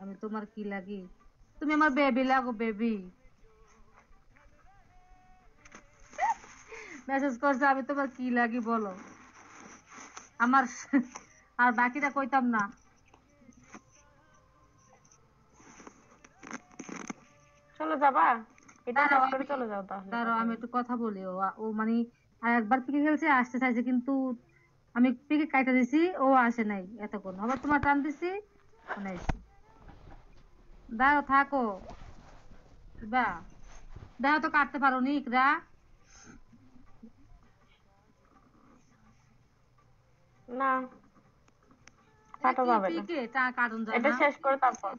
আমি তোমার কি লাগি? তুমি আমার বেবি লাগো, বেবি। মেসেজ করছে আমি তোমার কি লাগি বলো। আমার আর বাকিটা কইতাম না। চলে যাবা? এটা শেষ দাঁড়াও করে চলে যাও তাহলে, কথা আমি বল। একটু কথা বলি। ও মানে আর একবার পিকে খেলছে, আসতে চাইছে, কিন্তু আমি পিকে কাইটা দিছি, ও আসে নাই এতক্ষণ। আবার তোমার টান দিছি, মানে আইছি। দাঁড়াও, থাকো। বা দাঁড়াও, তো কাটতে পারো নি ইকরা? না, এটা কাটা কি যাবে না। পিকে টা কাটুন যায় এটা না? শেষ করে তারপর।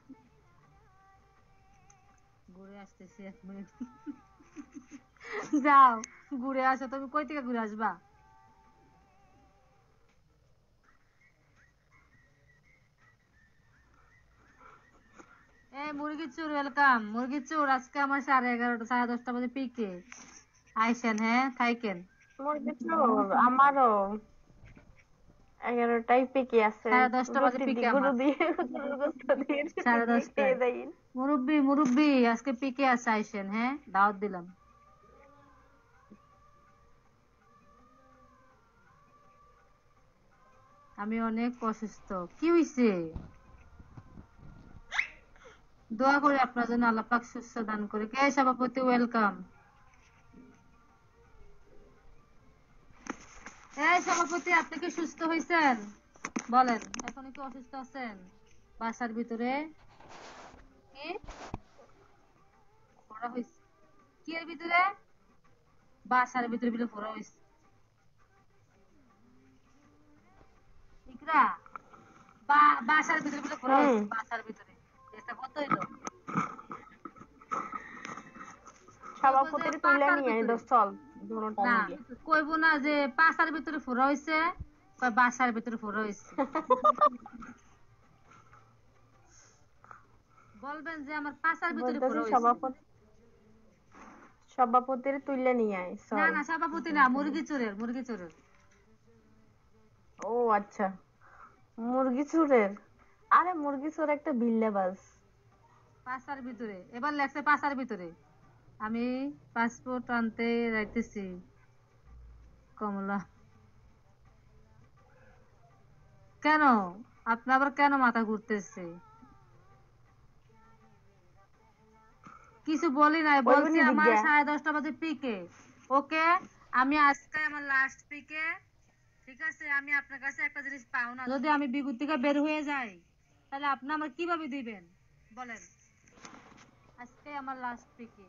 ঘুরে আসতেছি 1 মিনিট। যাও, ঘুরে আসো। তুমি কই থেকে ঘুরে আসবা? মুরগির চোর, ওয়েলকাম। মুরগির চোর, আজকে আমার 11:30 10:30 বাজে পিকে আইসেন। হ্যাঁ, থাইকেন। মুরগি চোর আমারও 11টায় পেকে আছে। 10:30 বাজে রুটি দি পিকে গুরু আমার। দিয়ে গরুর গোস্ত দিয়ে রুটি সাড়ে দিয়ে খেয়ে দশটায় দেই। মুরব্বি, মুরব্বি, আজকে পিকে আছে, আইসেন। হ্যাঁ, দাওয়াত দিলাম। আমি অনেক অসুস্থ। কি হইছে? দোয়া করি আপনার জন্য, আল্লাহ পাক সুস্থ দান করে। কে সভাপতি? ওয়েলকাম। সভাপতি, আপনি কি সুস্থ হয়েছেন? বলেন, এখন কি অসুস্থ আছেন? বাসার ভিতরে কি ফোড়া হয়েছে? কি এর ভিতরে? বাসার ভিতরে বিলে ফোড়া হয়েছে? ইকরা, বাসার ভিতরে বিলে ফোড়া হুম। হয়েছে? বাসার ভিতরে এটা কত হইলো? কইব যে সভাপতির তুইলা পাশার নিয়ে আই ভিতরে। দোস্ত, চল দুটা না, মিলে। কইব না যে পাশার ভিতরে ফোড়া হয়েছে, কয় বাসার ভিতরে ফোড়া হয়েছে। বলবেন যে আমার পাশার ভিতরে বলতেছি ফোড়া হয়েছে। সভাপতির তুইলা নিয়ে আয়, না চল। না, সভাপতি না, দুইজনে। মুরগি চোরের, মুরগি চোরের। ও আচ্ছা, মুরগি চোরের। আরে মুরগি চোর একটা বিল্লাবাজ। পাশার ভিতরে, এবার লেখছে পাশার ভিতরে। আমি পাসপোর্ট আনতে যাইতেছি। কমলা, কেন? আপনি আবার কেন মাথা ঘুরতেছে? কিছু বলি নাই, ওই বলছি বনি আমার জিজ্ঞা। 10:30 বাজে পিকে। ওকে, আমি আজকে আমার লাস্ট পিকে। ঠিক আছে, আমি আপনার কাছে একটা জিনিস পাও না, যদি আমি বিগুর থেকে বের হয়ে যাই, তাহলে আপনি আমার কিভাবে দিবেন বলেন? আজকে আমার লাস্ট পিকে।